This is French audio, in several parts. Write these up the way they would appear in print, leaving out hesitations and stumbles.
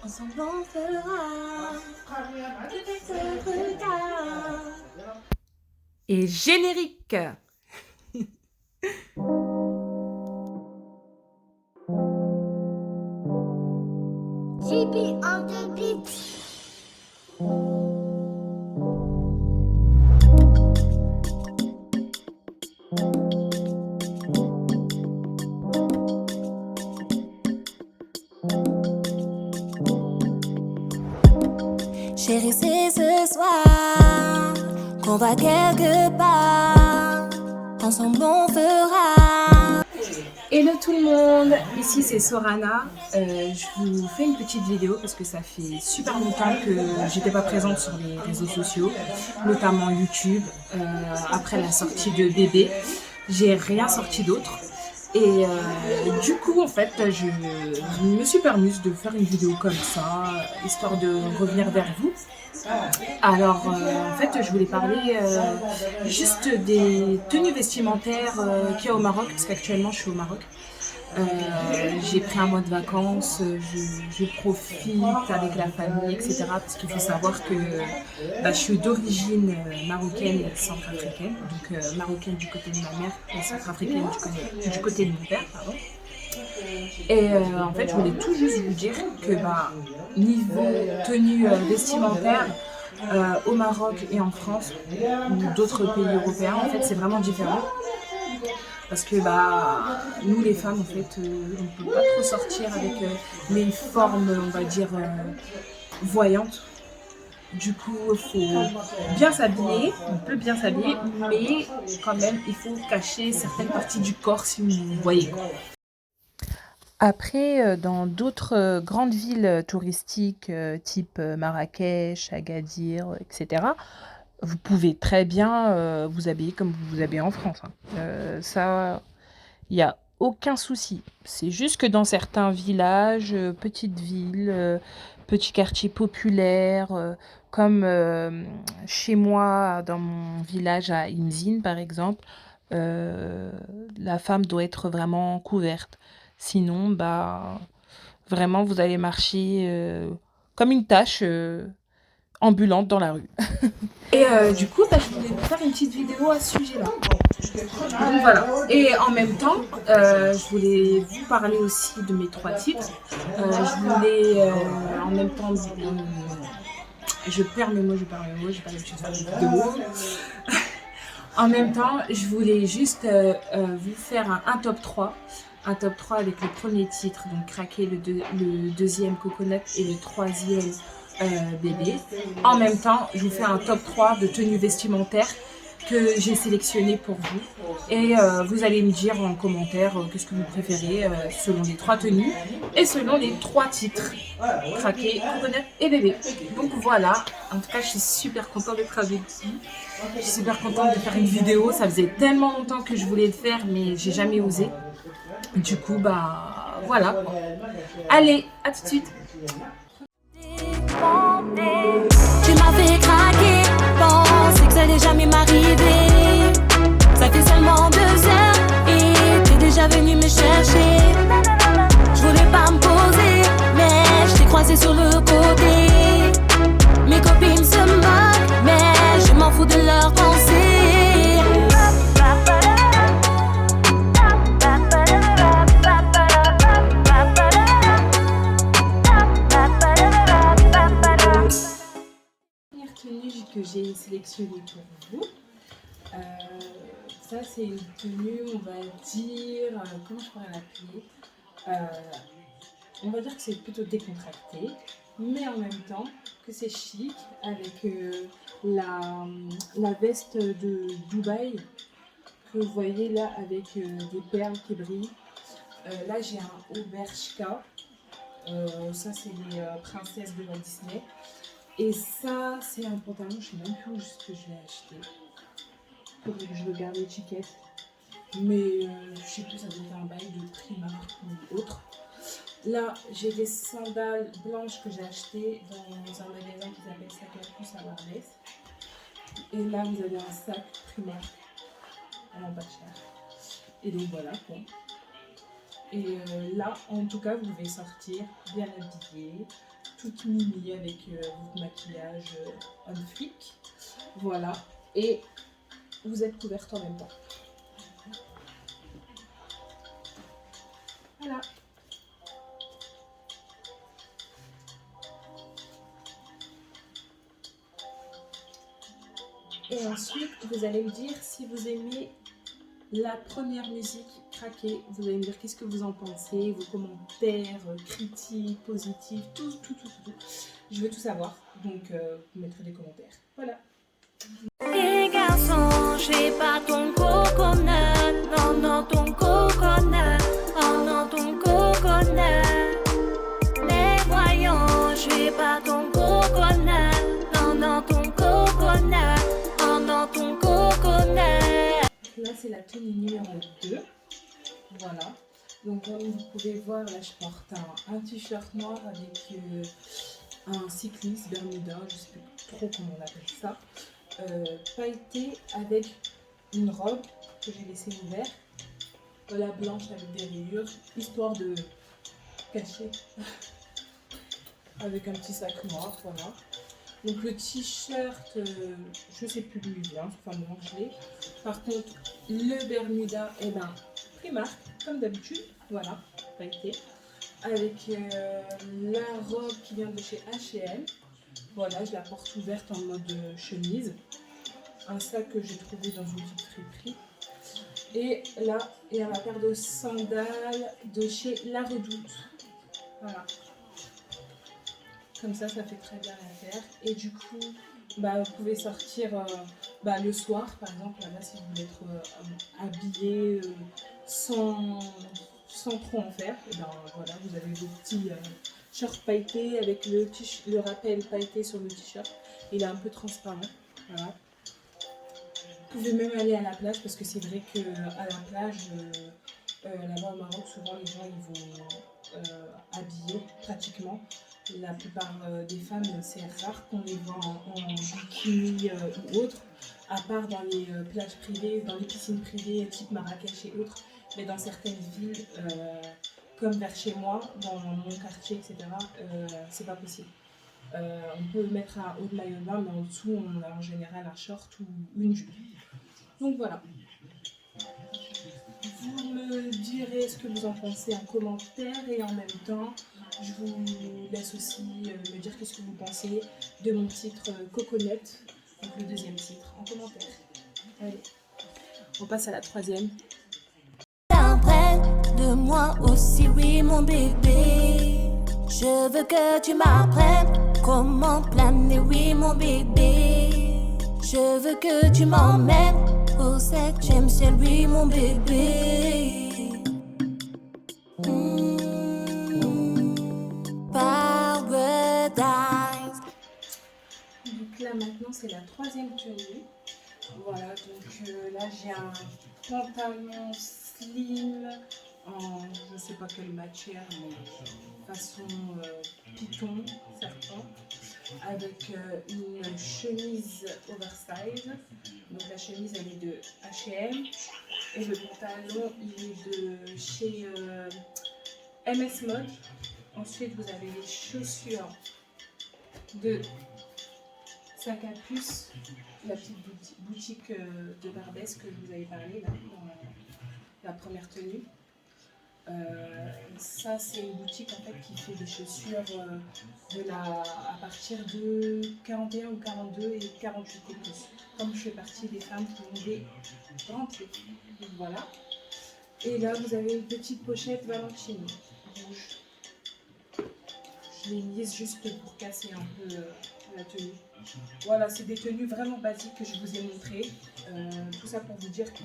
Ensemble on fera notre regard. Et générique. JB on the beat. Chérie, c'est ce soir qu'on va quelque part. Ensemble on fera. Hello tout le monde, ici c'est Sorana. Je vous fais une petite vidéo parce que ça fait super longtemps que j'étais pas présente sur les réseaux sociaux, notamment YouTube. Après la sortie de Bébé, j'ai rien sorti d'autre. Et du coup, en fait, je me suis permise de faire une vidéo comme ça, histoire de revenir vers vous. Alors, en fait, je voulais parler juste des tenues vestimentaires qu'il y a au Maroc, parce qu'actuellement, je suis au Maroc. J'ai pris un mois de vacances, je profite avec la famille, etc. Parce qu'il faut savoir que je suis d'origine marocaine et centrafricaine. Donc marocaine du côté de ma mère et centrafricaine du côté de mon père, pardon. Et en fait, je voulais tout juste vous dire que niveau tenue vestimentaire, au Maroc et en France ou d'autres pays européens, en fait, c'est vraiment différent. Parce que nous les femmes, en fait, on ne peut pas trop sortir avec les formes, on va dire, voyantes. Du coup, il faut bien s'habiller, on peut bien s'habiller, mais quand même, il faut cacher certaines parties du corps si vous voyez. Après, dans d'autres grandes villes touristiques, type Marrakech, Agadir, etc., vous pouvez très bien vous habiller comme vous vous habillez en France. Ça, il n'y a aucun souci. C'est juste que dans certains villages, petites villes, petits quartiers populaires, comme chez moi, dans mon village à Imzine, par exemple, la femme doit être vraiment couverte. Sinon, vraiment, vous allez marcher comme une tache ambulante dans la rue. Et du coup, je voulais vous faire une petite vidéo à ce sujet-là. Donc voilà. Et en même temps, je voulais vous parler aussi de mes 3 titres. Je voulais en même temps, je perds mes mots, j'ai pas l'habitude de faire des vidéos. En même temps, je voulais juste vous faire un top 3. Un top 3 avec le premier titre, donc Craquer, le deuxième Coconut et le troisième Bébé. En même temps, je vous fais un top 3 de tenues vestimentaires que j'ai sélectionné pour vous. Et vous allez me dire en commentaire qu'est-ce que vous préférez selon les 3 tenues et selon les 3 titres. Craquer, Coconut et Bébé. Donc voilà, en tout cas je suis super contente d'être avec vous. Je suis super contente de faire une vidéo. Ça faisait tellement longtemps que je voulais le faire mais j'ai jamais osé. Du coup voilà. Allez, à tout de suite. Tu m'as fait craquer, pensais que ça allait jamais m'arriver. Ça fait seulement 2 heures et t'es déjà venu me chercher. Je voulais pas me poser, mais je t'ai croisé sur le côté. Mes copines se moquent, mais je m'en fous de leurs pensées. Que j'ai sélectionné pour vous. Ça c'est une tenue, on va dire, comment je pourrais l'appeler, on va dire que c'est plutôt décontracté, mais en même temps que c'est chic avec la veste de Dubaï que vous voyez là avec des perles qui brillent. Là j'ai un Obershka, ça c'est les princesses de Walt Disney. Et ça, c'est un pantalon, je sais même plus où ce que je l'ai acheté. Faudrait que je regarde l'étiquette. Mais je sais plus, ça doit être un bail de Primark ou autre. Là, j'ai des sandales blanches que j'ai achetées dans un magasin qui s'appelle Sac à Puce à Barbès. Et là, vous avez un sac Primark. Vraiment pas cher. Et donc voilà quoi. Et là, en tout cas, vous devez sortir bien habillée, toute mimi avec votre maquillage on flic. Voilà. Et vous êtes couverte en même temps. Voilà. Et ensuite, vous allez me dire si vous aimez la première musique craquée. Vous allez me dire qu'est-ce que vous en pensez, vos commentaires, critiques, positifs, tout. Je veux tout savoir. Donc, vous mettrez des commentaires. Voilà. Les garçons, je vais pas ton coconut. Non, non, ton coconut. Oh non, ton coconut. Les voyants, je vais pas ton coconut. Non, non, ton coconut. Oh non, ton coconut. Là, c'est la tenue numéro 2. Voilà. Donc, comme vous pouvez voir, là, je porte un t-shirt noir avec un cycliste Bermuda, je ne sais plus trop comment on appelle ça, pailleté avec une robe que j'ai laissée ouverte, voilà, blanche avec des rayures, histoire de cacher avec un petit sac noir, voilà. Donc le t-shirt, je ne sais plus d'où il vient, enfin bon, je l'ai. Par contre, le Bermuda, eh ben, Primark, comme d'habitude, voilà, pailleté. Avec la robe qui vient de chez H&M. Voilà, je la porte ouverte en mode chemise. Un sac que j'ai trouvé dans une petite friperie. Et là, il y a ma paire de sandales de chez La Redoute. Voilà. Comme ça fait très bien l'affaire. Et du coup, bah, vous pouvez sortir le soir, par exemple, là, si vous voulez être habillé sans trop en faire. Et ben voilà, vous avez vos petits shorts pailletés avec le rappel pailleté sur le t-shirt. Il est un peu transparent. Voilà. Vous pouvez même aller à la plage parce que c'est vrai qu'à la plage, là-bas au Maroc, souvent les gens ils vont habiller pratiquement. La plupart des femmes, c'est rare qu'on les voit en bikini ou autre, à part dans les plages privées, dans les piscines privées type Marrakech et autres. Mais dans certaines villes, comme vers chez moi, dans mon quartier, etc., c'est pas possible. On peut mettre un haut de maillot de bain, mais en dessous, on a en général un short ou une jupe. Donc voilà. Vous me direz ce que vous en pensez en commentaire et en même temps, je vous laisse aussi me dire qu'est-ce que vous pensez de mon titre Coconut, donc le deuxième titre, en commentaire. Allez, on passe à la troisième. T'apprends de moi aussi, oui mon bébé. Je veux que tu m'apprennes comment planer, oui mon bébé. Je veux que tu m'emmènes au 7e ciel, oui mon bébé. Paradise. Donc là maintenant c'est la troisième tenue. Voilà, donc là j'ai un pantalon slim en je ne sais pas quelle matière, mais façon python, serpent, avec une chemise oversize. Donc la chemise elle est de H&M et le pantalon il est de chez MS Mode. Ensuite vous avez les chaussures de Sac à puce, la petite boutique de Barbès que je vous avais parlé là, dans la première tenue. Ça c'est une boutique en fait qui fait des chaussures à partir de 41 ou 42 et 48 et plus. Comme je fais partie des femmes qui ont des grands pieds. Donc voilà. Et là vous avez une petite pochette Valentino rouge. Je l'ai mise juste pour casser un peu la tenue. Voilà, c'est des tenues vraiment basiques que je vous ai montrées. Tout ça pour vous dire que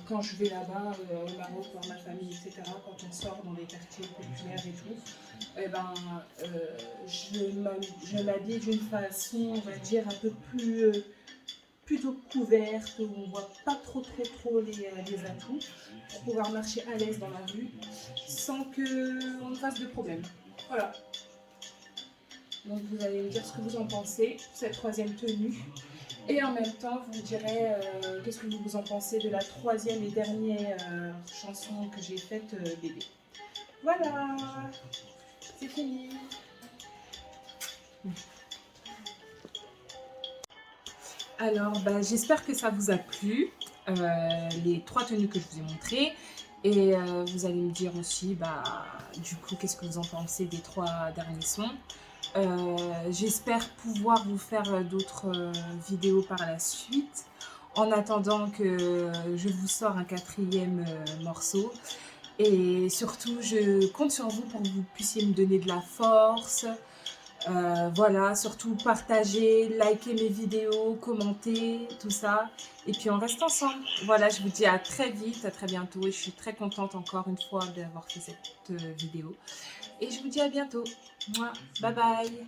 quand je vais là-bas au Maroc voir ma famille, etc., quand on sort dans des quartiers populaires et tout, eh ben, je m'habille d'une façon, on va dire, un peu plus plutôt couverte, où on ne voit pas trop les atouts, pour pouvoir marcher à l'aise dans la rue, sans qu'on ne fasse de problème. Voilà. Donc vous allez me dire ce que vous en pensez, cette troisième tenue. Et en même temps, vous me direz qu'est-ce que vous en pensez de la troisième et dernière chanson que j'ai faite, bébé. Voilà, c'est fini. Alors, bah, j'espère que ça vous a plu, les 3 tenues que je vous ai montrées. Et vous allez me dire aussi, bah, du coup, qu'est-ce que vous en pensez des 3 derniers sons. J'espère pouvoir vous faire d'autres vidéos par la suite. En attendant que je vous sors un 4e morceau. Et surtout, je compte sur vous pour que vous puissiez me donner de la force. Voilà, surtout partager, liker mes vidéos, commenter, tout ça. Et puis on reste ensemble. Voilà, je vous dis à très vite, à très bientôt. Et je suis très contente encore une fois d'avoir fait cette vidéo. Et je vous dis à bientôt. Moi, bye bye.